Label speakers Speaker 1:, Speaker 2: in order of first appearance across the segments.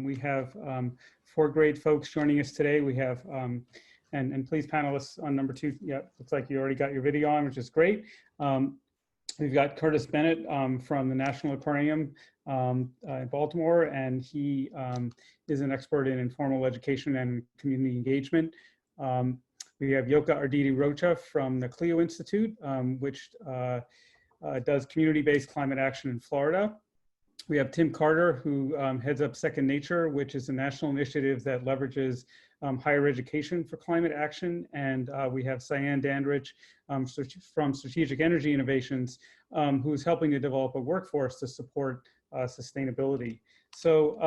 Speaker 1: We have four great folks joining us today. We have, and please panelists on number 2, yeah, looks like you already got your video on, which is great. We've got Curtis Bennett from the National Aquarium in Baltimore, and he is an expert in informal education and community engagement. We have Yoca Arditi-Rocha from the CLEO Institute, which does community-based climate action in Florida. We have Tim Carter, who heads up Second Nature, which is a national initiative that leverages higher education for climate action. And we have Cyane Dandridge from Strategic Energy Innovations, who's helping to develop a workforce to support sustainability. So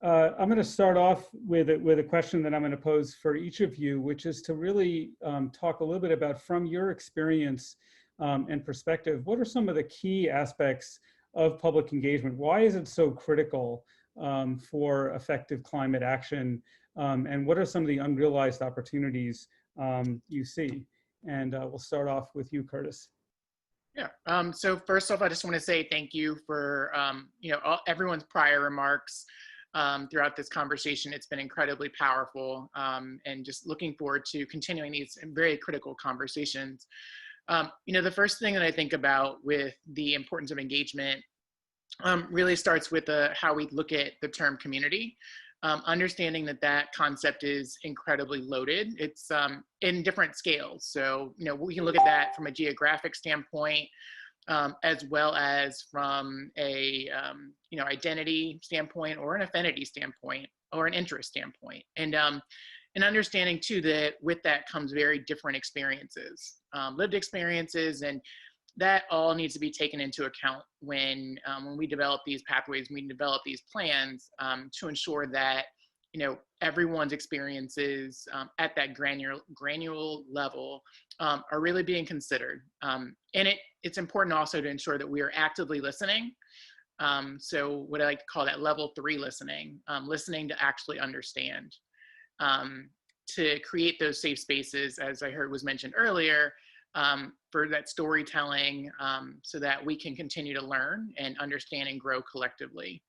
Speaker 1: I'm going to start off with a question that I'm going to pose for each of you, which is to really talk a little bit about, from your experience and perspective, what are some of the key aspects of public engagement? Why is it so critical for effective climate action? And what are some of the unrealized opportunities you see? And we'll start off with you, Curtis.
Speaker 2: Yeah. So first off, I just want to say thank you for everyone's prior remarks throughout this conversation. It's been incredibly powerful, and just looking forward to continuing these very critical conversations. The first thing that I think about with the importance of engagement really starts with how we look at the term community. Understanding that concept is incredibly loaded. It's in different scales. So, we can look at that from a geographic standpoint, as well as from a, identity standpoint, or an affinity standpoint, or an interest standpoint. And understanding too that with that comes very different experiences, lived experiences, and that all needs to be taken into account when we develop these pathways, when we develop these plans, to ensure that everyone's experiences at that granular level are really being considered. And it's important also to ensure that we are actively listening. So what I like to call that level 3 listening, listening to actually understand, to create those safe spaces, as I heard was mentioned earlier, for that storytelling, so that we can continue to learn and understand and grow collectively.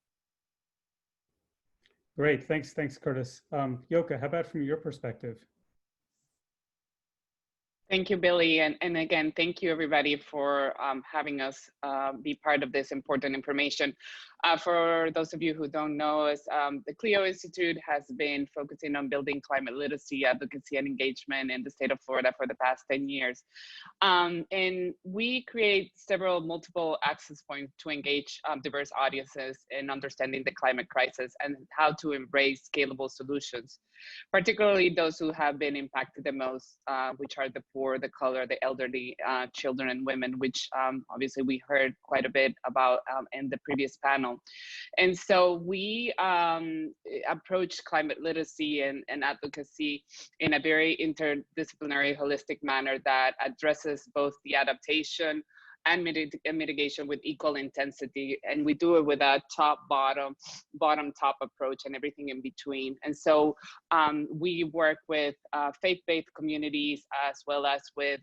Speaker 1: Great, thanks, Curtis. Yoca, how about from your perspective?
Speaker 3: Thank you, Billy, and again, thank you everybody for having us be part of this important information. For those of you who don't know us, the CLEO Institute has been focusing on building climate literacy, advocacy, and engagement in the state of Florida for the past 10 years. And we create multiple access points to engage diverse audiences in understanding the climate crisis and how to embrace scalable solutions, particularly those who have been impacted the most, which are the poor, the color, the elderly, children, and women, which obviously we heard quite a bit about in the previous panel. And so we approach climate literacy and advocacy in a very interdisciplinary, holistic manner that addresses both the adaptation and mitigation with equal intensity. And we do it with a top-bottom, bottom-top approach and everything in between. And so we work with faith-based communities, as well as with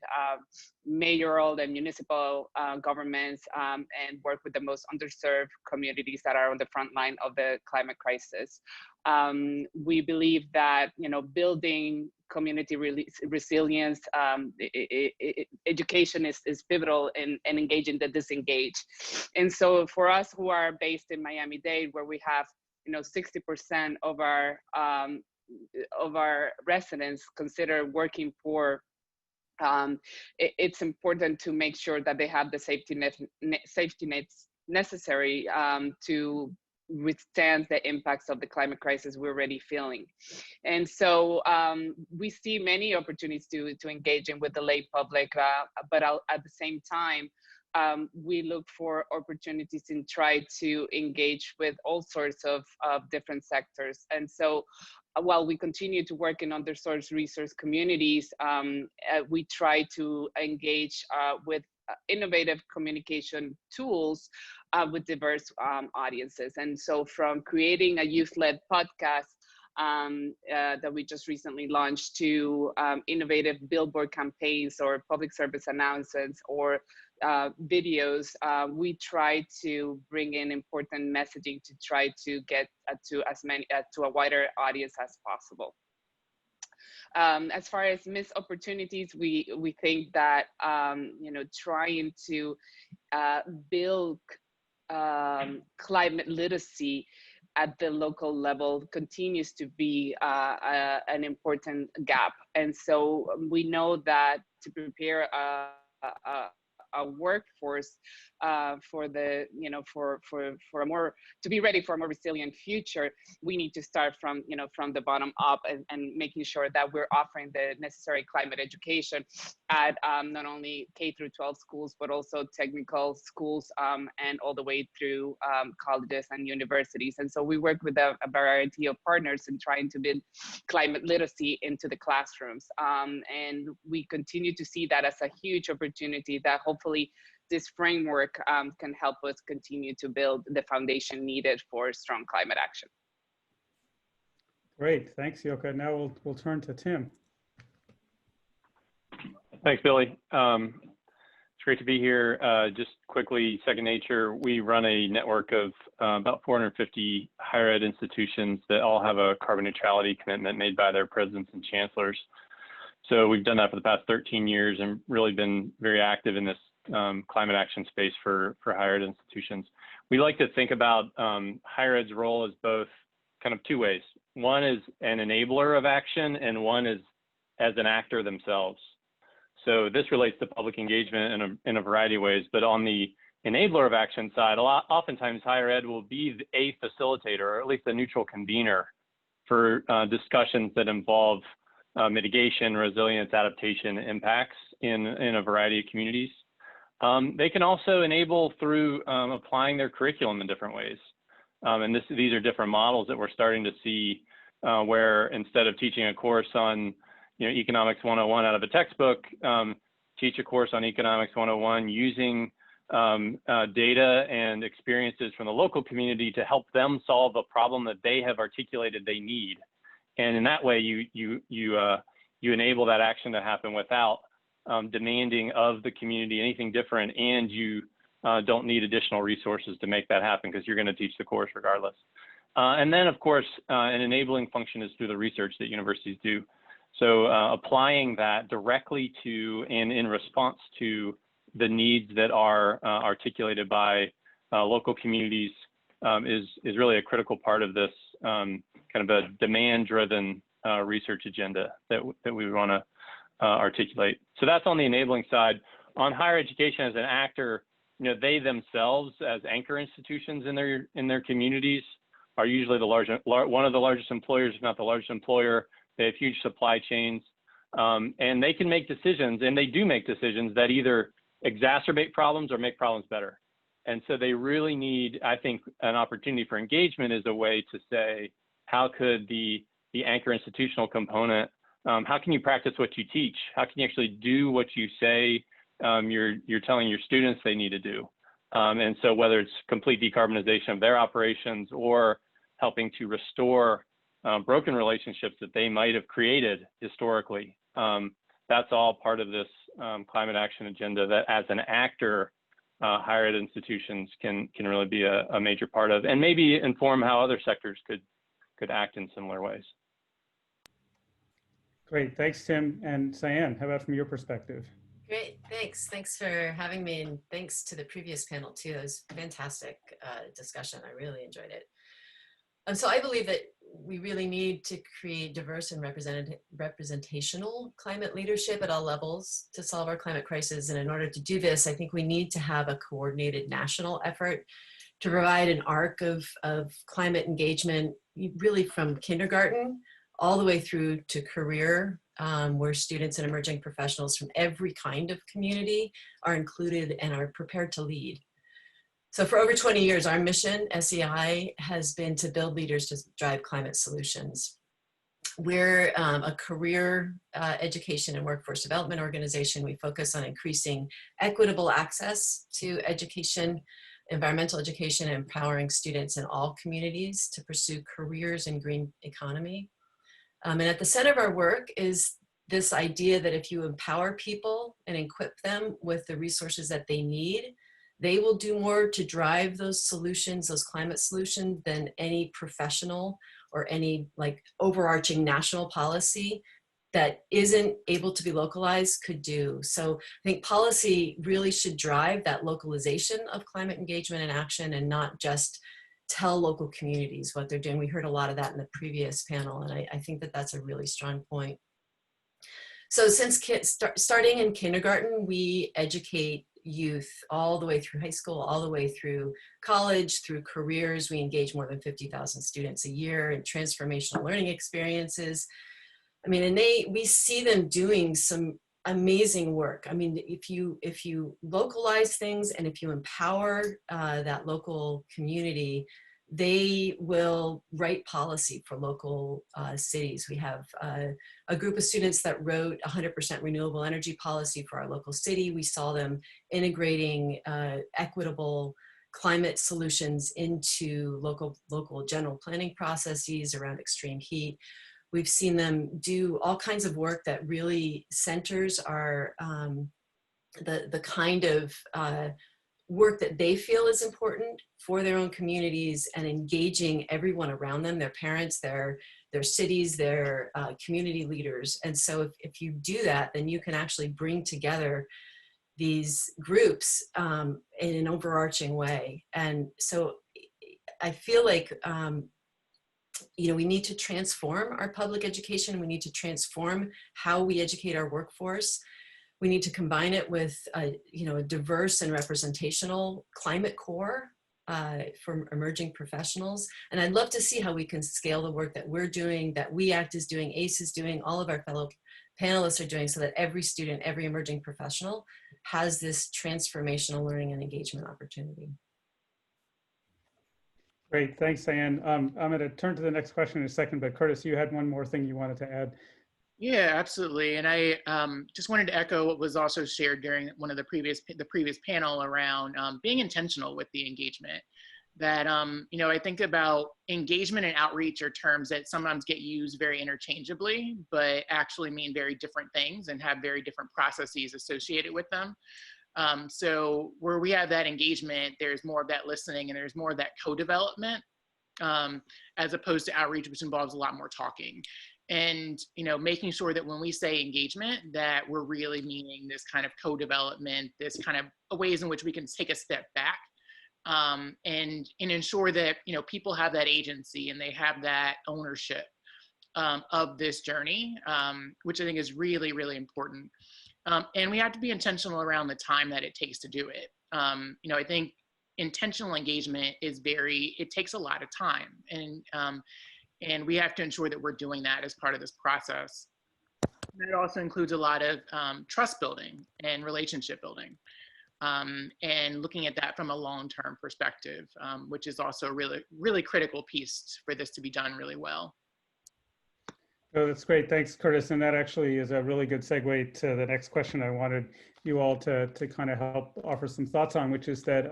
Speaker 3: mayoral and municipal governments, and work with the most underserved communities that are on the front line of the climate crisis. We believe that, building community resilience, education is pivotal in engaging the disengaged. And so for us who are based in Miami-Dade, where we have 60% of our residents consider working poor, it's important to make sure that they have the safety nets necessary to withstand the impacts of the climate crisis we're already feeling. And so we see many opportunities to engage in with the lay public, but at the same time, we look for opportunities and try to engage with all sorts of different sectors. And so while we continue to work in underserved resource communities, we try to engage with innovative communication tools with diverse audiences. And so from creating a youth-led podcast that we just recently launched, to innovative billboard campaigns or public service announcements, or videos, we try to bring in important messaging to try to get to as many to a wider audience as possible. As far as missed opportunities, we think that trying to build climate literacy at the local level continues to be an important gap. And so we know that to prepare a workforce for the for a more to be ready for a more resilient future, we need to start from from the bottom up and making sure that we're offering the necessary climate education at not only K through 12 schools but also technical schools and all the way through colleges and universities. And so we work with a variety of partners in trying to build climate literacy into the classrooms, and we continue to see that as a huge opportunity that hopefully this framework can help us continue to build the foundation needed for strong climate action.
Speaker 1: Great, thanks, Yoca. Now we'll turn to Tim.
Speaker 4: Thanks, Billy. It's great to be here. Just quickly, Second Nature, we run a network of about 450 higher ed institutions that all have a carbon neutrality commitment made by their presidents and chancellors. So we've done that for the past 13 years and really been very active in this climate action space for higher ed institutions. We like to think about higher ed's role as both kind of two ways. One is an enabler of action and one is as an actor themselves. So this relates to public engagement in a variety of ways, but on the enabler of action side, oftentimes higher ed will be a facilitator or at least a neutral convener for discussions that involve mitigation, resilience, adaptation, impacts in a variety of communities. They can also enable through applying their curriculum in different ways. And these are different models that we're starting to see where instead of teaching a course on Economics 101 out of a textbook, teach a course on Economics 101 using data and experiences from the local community to help them solve a problem that they have articulated they need. And in that way, you enable that action to happen without demanding of the community anything different, and you don't need additional resources to make that happen because you're going to teach the course regardless. And then, of course, an enabling function is through the research that universities do. So applying that directly to and in response to the needs that are articulated by local communities is really a critical part of this kind of a demand-driven research agenda that we want to articulate. So that's on the enabling side. On higher education as an actor, they themselves as anchor institutions in their communities are usually one of the largest employers, if not the largest employer. They have huge supply chains, and they can make decisions, and they do make decisions that either exacerbate problems or make problems better. And so they really need, I think, an opportunity for engagement is a way to say, how could the anchor institutional component, how can you practice what you teach? How can you actually do what you say you're telling your students they need to do? And so whether it's complete decarbonization of their operations or helping to restore broken relationships that they might have created historically, that's all part of this climate action agenda that as an actor, higher ed institutions can really be a major part of, and maybe inform how other sectors could act in similar ways.
Speaker 1: Great, thanks, Tim. And Cyane, how about from your perspective?
Speaker 5: Great, thanks. Thanks for having me, and thanks to the previous panel too. It was a fantastic discussion. I really enjoyed it. So I believe that we really need to create diverse and representational climate leadership at all levels to solve our climate crisis. And in order to do this, I think we need to have a coordinated national effort to provide an arc of climate engagement, really from kindergarten all the way through to career, where students and emerging professionals from every kind of community are included and are prepared to lead. So for over 20 years, our mission, SEI, has been to build leaders to drive climate solutions. We're a career education and workforce development organization. We focus on increasing equitable access to education, environmental education, and empowering students in all communities to pursue careers in green economy. And at the center of our work is this idea that if you empower people and equip them with the resources that they need, they will do more to drive those solutions, those climate solutions, than any professional or any like overarching national policy that isn't able to be localized could do. So I think policy really should drive that localization of climate engagement and action, and not just tell local communities what they're doing. We heard a lot of that in the previous panel, and I think that that's a really strong point. So since starting in kindergarten, we educate youth all the way through high school, all the way through college, through careers. We engage more than 50,000 students a year in transformational learning experiences. I mean, and we see them doing some amazing work. I mean, if you localize things and if you empower that local community, they will write policy for local cities. We have a group of students that wrote 100% renewable energy policy for our local city. We saw them integrating equitable climate solutions into local general planning processes around extreme heat. We've seen them do all kinds of work that really centers our the kind of work that they feel is important for their own communities, and engaging everyone around them, their parents, their cities, their community leaders. And so if you do that, then you can actually bring together these groups in an overarching way. And so I feel like we need to transform our public education. We need to transform how we educate our workforce. We need to combine it with a diverse and representational climate core for emerging professionals. And I'd love to see how we can scale the work that we're doing, that We Act is doing, ACE is doing, all of our fellow panelists are doing, so that every student, every emerging professional has this transformational learning and engagement opportunity.
Speaker 1: Great, thanks, Cyane. I'm going to turn to the next question in a second, but Curtis, you had one more thing you wanted to add.
Speaker 2: Yeah, absolutely. And I just wanted to echo what was also shared during one of the previous panel around being intentional with the engagement. That I think about engagement and outreach are terms that sometimes get used very interchangeably, but actually mean very different things and have very different processes associated with them. So where we have that engagement, there's more of that listening and there's more of that co-development, as opposed to outreach, which involves a lot more talking. And, making sure that when we say engagement, that we're really meaning this kind of co-development, this kind of ways in which we can take a step back, and ensure that, people have that agency and they have that ownership of this journey, which I think is really, really important. And we have to be intentional around the time that it takes to do it. I think intentional engagement it takes a lot of time, and we have to ensure that we're doing that as part of this process. And it also includes a lot of trust building and relationship building, and looking at that from a long-term perspective, which is also a really, really critical piece for this to be done really well.
Speaker 1: Oh, that's great. Thanks, Curtis. And that actually is a really good segue to the next question I wanted you all to kind of help offer some thoughts on, which is that,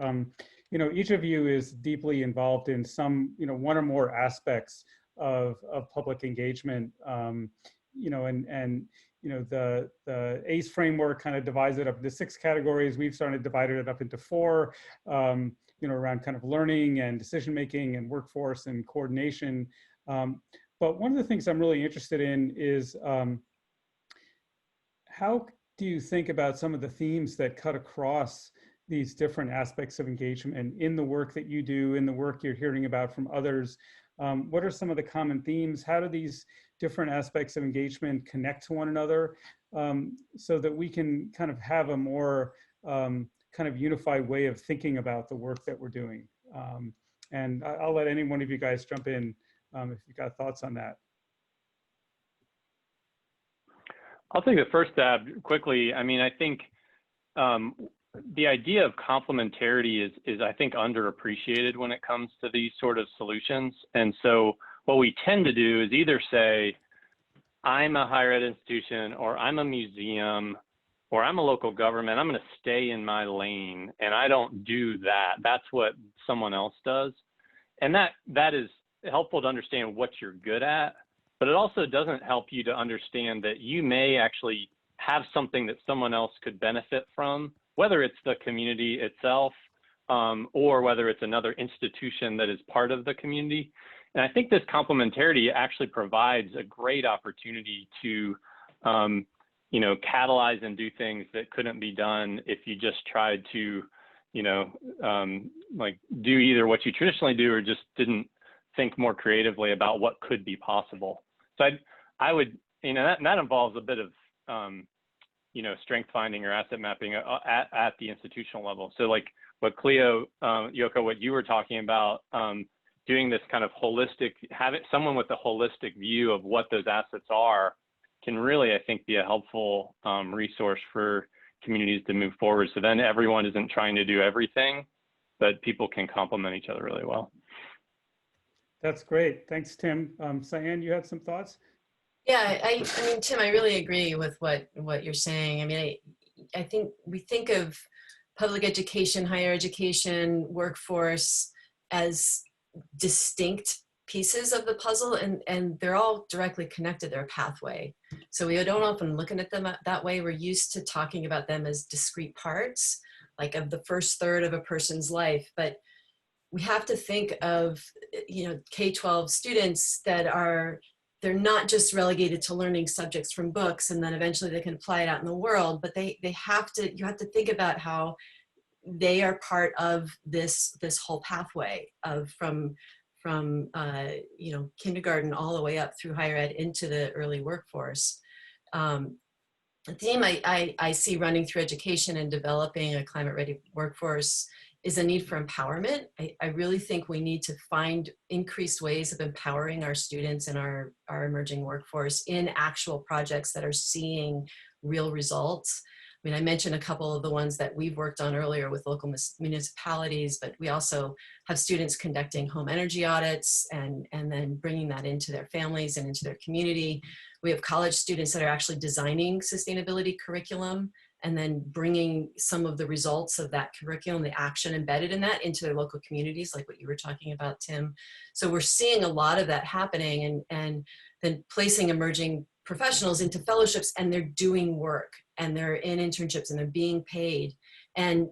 Speaker 1: each of you is deeply involved in some, one or more aspects of public engagement, the ACE framework kind of divides it up into 6 categories. We've started divided it up into 4, around kind of learning and decision-making and workforce and coordination. But one of the things I'm really interested in is how do you think about some of the themes that cut across these different aspects of engagement in the work that you do, in the work you're hearing about from others? What are some of the common themes? How do these different aspects of engagement connect to one another, so that we can kind of have a more kind of unified way of thinking about the work that we're doing? And I'll let any one of you guys jump in if you've got thoughts on that.
Speaker 4: I'll take the first stab quickly. I mean, I think the idea of complementarity is I think underappreciated when it comes to these sort of solutions. And so what we tend to do is either say, I'm a higher ed institution, or I'm a museum, or I'm a local government, I'm going to stay in my lane and I don't do that. That's what someone else does. And that is helpful to understand what you're good at, but it also doesn't help you to understand that you may actually have something that someone else could benefit from, whether it's the community itself or whether it's another institution that is part of the community. And I think this complementarity actually provides a great opportunity to, you know, catalyze and do things that couldn't be done if you just tried to, you know, like do either what you traditionally do or just didn't think more creatively about what could be possible. So I would, you know, that involves a bit of, you know, strength finding or asset mapping at the institutional level. So like what CLEO, Yoca, what you were talking about, doing this kind of holistic, having someone with a holistic view of what those assets are can really, I think, be a helpful resource for communities to move forward. So then everyone isn't trying to do everything, but people can complement each other really well.
Speaker 1: That's great. Thanks, Tim. Cyane, you had some thoughts?
Speaker 5: Yeah, I mean, Tim, I really agree with what you're saying. I mean, I think we think of public education, higher education, workforce as distinct pieces of the puzzle, and they're all directly connected. They're a pathway. So we don't often look at them that way. We're used to talking about them as discrete parts, like of the first third of a person's life. But we have to think of, you know, K-12 students that they're not just relegated to learning subjects from books and then eventually they can apply it out in the world, but you have to think about how they are part of this whole pathway of from you know, kindergarten all the way up through higher ed into the early workforce. The theme I see running through education and developing a climate ready workforce is a need for empowerment. I really think we need to find increased ways of empowering our students and our emerging workforce in actual projects that are seeing real results. I mean, I mentioned a couple of the ones that we've worked on earlier with local municipalities, but we also have students conducting home energy audits and then bringing that into their families and into their community. We have college students that are actually designing sustainability curriculum and then bringing some of the results of that curriculum, the action embedded in that, into their local communities, like what you were talking about, Tim. So we're seeing a lot of that happening, and then placing emerging professionals into fellowships, and they're doing work, and they're in internships, and they're being paid. And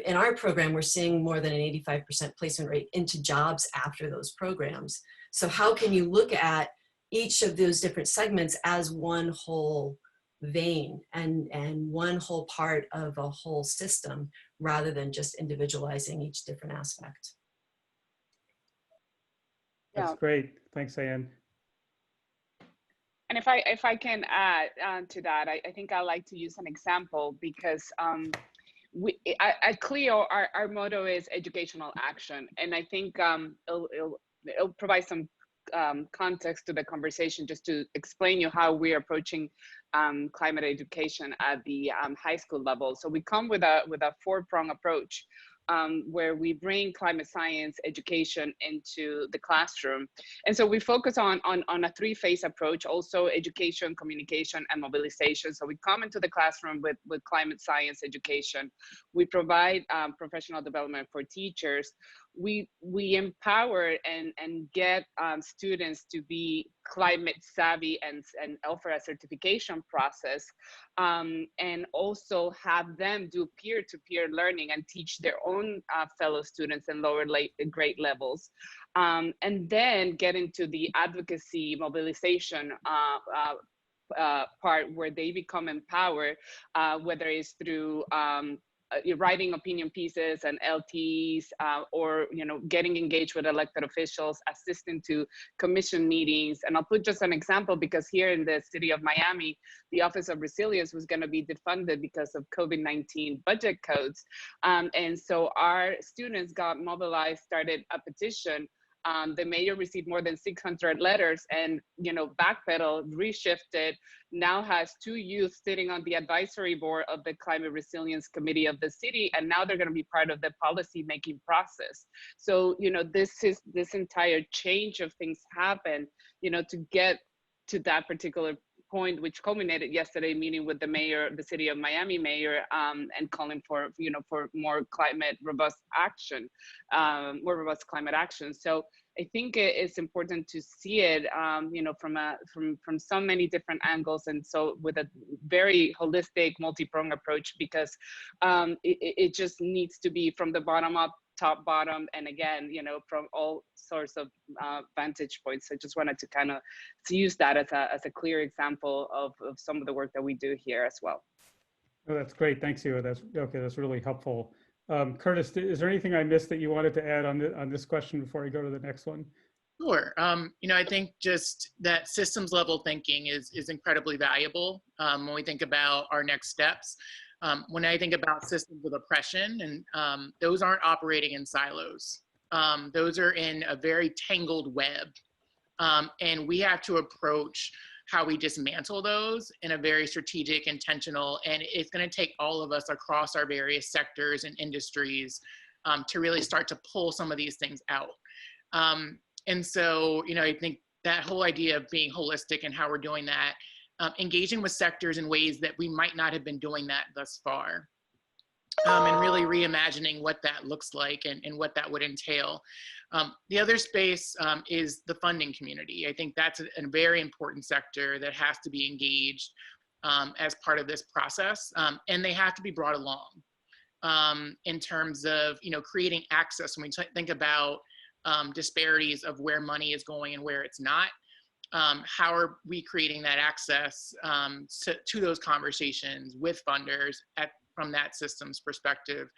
Speaker 5: in our program, we're seeing more than an 85% placement rate into jobs after those programs. So how can you look at each of those different segments as one whole vein and one whole part of a whole system, rather than just individualizing each different aspect?
Speaker 1: That's great. Thanks, Cyane.
Speaker 3: And if I can add to that, I think I like to use an example, because at CLEO, our motto is educational action. And I think it'll provide some context to the conversation, just to explain you how we're approaching climate education at the high school level. So we come with a four-prong approach, where we bring climate science education into the classroom. And so we focus on a three-phase approach, also education, communication, and mobilization. So we come into the classroom with climate science education. We provide professional development for teachers. We empower and get students to be climate savvy and offer a certification process, and also have them do peer-to-peer learning and teach their own fellow students in lower grade levels, and then get into the advocacy mobilization part, where they become empowered, whether it's through writing opinion pieces and LTs, or getting engaged with elected officials, assisting to commission meetings. And I'll put just an example, because here in the city of Miami, the Office of Resilience was going to be defunded because of COVID-19 budget codes, and so our students got mobilized, started a petition. The mayor received more than 600 letters, and backpedal, reshifted, now has 2 youth sitting on the advisory board of the Climate Resilience Committee of the city, and now they're going to be part of the policy making process. So this entire change of things happen, to get to that particular point, which culminated yesterday meeting with the mayor, the city of Miami mayor, and calling for for more climate robust action, more robust climate action. So I think it's important to see it, you know, from so many different angles, and so with a very holistic, multi-pronged approach, because it just needs to be from the bottom up, top, bottom, and again, you know, from all sorts of vantage points. So I just wanted to kind of use that as a clear example of some of the work that we do here as well.
Speaker 1: Oh, that's great. Thanks, you. That's okay. That's really helpful. Curtis, is there anything I missed that you wanted to add on this question before I go to the next one?
Speaker 2: Sure. You know, I think just that systems level thinking is incredibly valuable when we think about our next steps. When I think about systems of oppression, and those aren't operating in silos. Those are in a very tangled web. And we have to approach how we dismantle those in a very strategic, intentional, and it's going to take all of us across our various sectors and industries to really start to pull some of these things out. And so, you know, I think that whole idea of being holistic and how we're doing that, engaging with sectors in ways that we might not have been doing that thus far, and really reimagining what that looks like and what that would entail. The other space is the funding community. I think that's a very important sector that has to be engaged as part of this process, and they have to be brought along in terms of, you know, creating access. When we think about disparities of where money is going and where it's not, how are we creating that access to those conversations with funders from that systems perspective?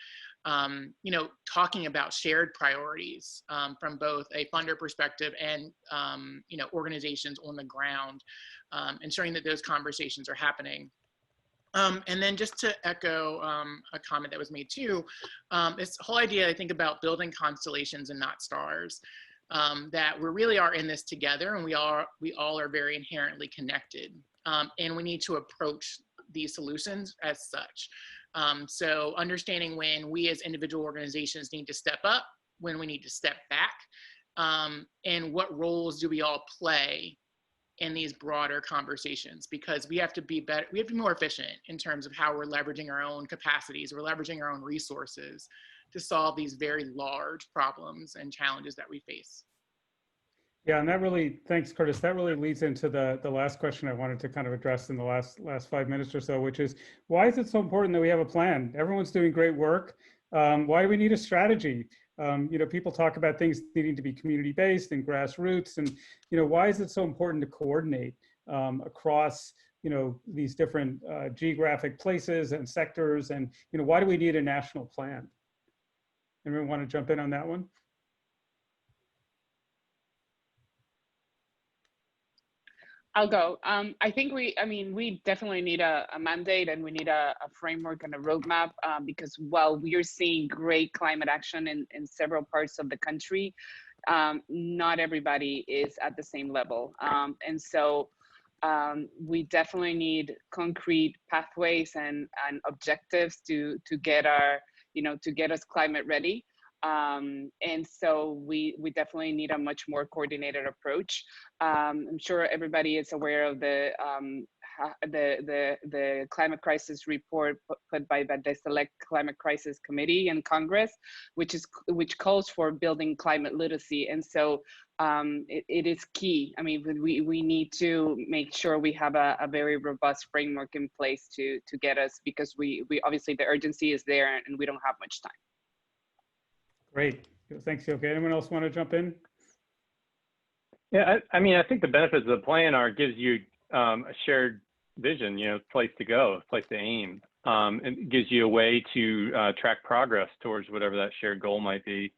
Speaker 2: You know, talking about shared priorities from both a funder perspective and, you know, organizations on the ground, ensuring that those conversations are happening. And then just to echo a comment that was made too, this whole idea, I think, about building constellations and not stars, that we really are in this together, and we all are very inherently connected, and we need to approach these solutions as such. So understanding when we as individual organizations need to step up, when we need to step back, and what roles do we all play in these broader conversations, because we have to be better, we have to be more efficient in terms of how we're leveraging our own capacities, we're leveraging our own resources to solve these very large problems and challenges that we face.
Speaker 1: Yeah, and that really, thanks, Curtis. That really leads into the last question I wanted to kind of address in the last 5 minutes or so, which is, why is it so important that we have a plan? Everyone's doing great work. Why do we need a strategy? You know, people talk about things needing to be community-based and grassroots, and, you know, why is it so important to coordinate across, you know, these different geographic places and sectors, and, you know, why do we need a national plan? Anyone want to jump in on that one?
Speaker 3: I'll go. I think we definitely need a mandate, and we need a framework and a roadmap, because while we are seeing great climate action in several parts of the country, not everybody is at the same level. And so we definitely need concrete pathways and objectives to get our, you know, to get us climate ready. And so we definitely need a much more coordinated approach. I'm sure everybody is aware of the climate crisis report put by the Select Climate Crisis Committee in Congress, which calls for building climate literacy. And so it is key. I mean, we need to make sure we have a very robust framework in place to get us, because we obviously the urgency is there and we don't have much time.
Speaker 1: Great. Thanks, Yoca. Anyone else want to jump in?
Speaker 4: Yeah, I mean, I think the benefits of the plan are, gives you a shared vision, you know, place to go, place to aim. It gives you a way to track progress towards whatever that shared goal might be.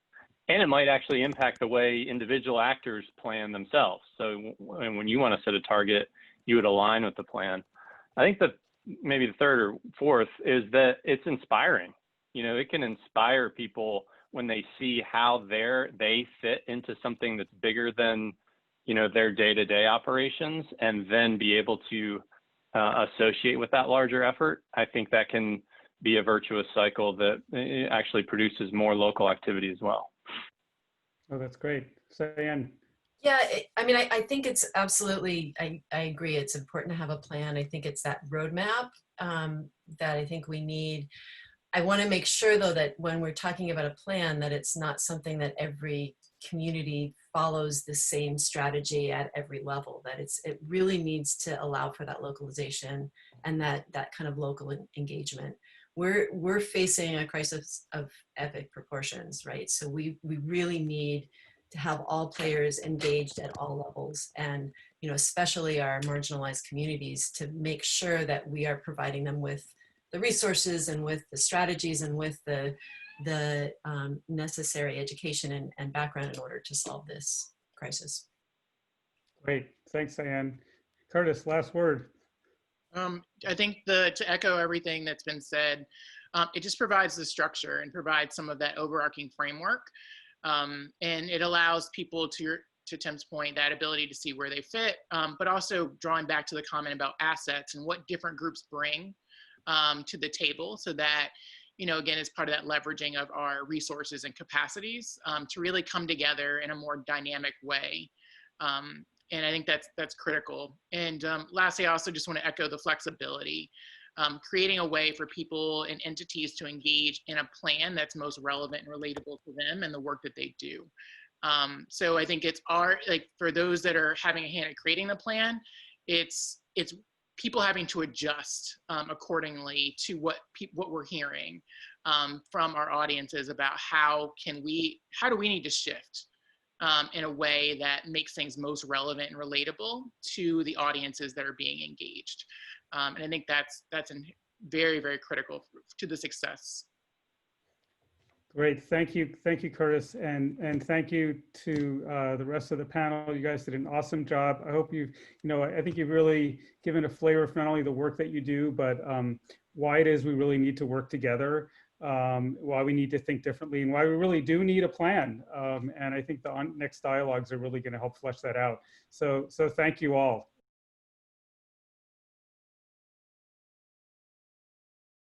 Speaker 4: And it might actually impact the way individual actors plan themselves. So when you want to set a target, you would align with the plan. I think that maybe the third or fourth is that it's inspiring. You know, it can inspire people when they see how they fit into something that's bigger than, you know, their day-to-day operations, and then be able to associate with that larger effort. I think that can be a virtuous cycle that actually produces more local activity as well. Oh,
Speaker 1: that's great. Cyane.
Speaker 5: Yeah, I mean, I think it's absolutely, I agree. It's important to have a plan. I think it's that roadmap that I think we need. I want to make sure, though, that when we're talking about a plan, that it's not something that every community follows the same strategy at every level, that it really needs to allow for that localization and that kind of local engagement. We're facing a crisis of epic proportions, right? So we really need to have all players engaged at all levels, and especially our marginalized communities, to make sure that we are providing them with the resources and with the strategies and with the necessary education and background in order to solve this crisis.
Speaker 1: Great, thanks, Cyane. Curtis, last word.
Speaker 2: I think to echo everything that's been said, it just provides the structure and provides some of that overarching framework. And it allows people, to Tim's point, that ability to see where they fit, but also drawing back to the comment about assets and what different groups bring to the table, so that, again, as part of that leveraging of our resources and capacities to really come together in a more dynamic way. And I think that's critical. And lastly, I also just want to echo the flexibility, creating a way for people and entities to engage in a plan that's most relevant and relatable to them and the work that they do. So I think it's for those that are having a hand at creating the plan, it's people having to adjust accordingly to what we're hearing from our audiences about how do we need to shift in a way that makes things most relevant and relatable to the audiences that are being engaged. And I think that's very, very critical to the success.
Speaker 1: Great, thank you, Curtis, and thank you to the rest of the panel. You guys did an awesome job. I hope I think you've really given a flavor of not only the work that you do, but why it is we really need to work together, why we need to think differently, and why we really do need a plan. And I think the next dialogues are really going to help flesh that out. So thank you all.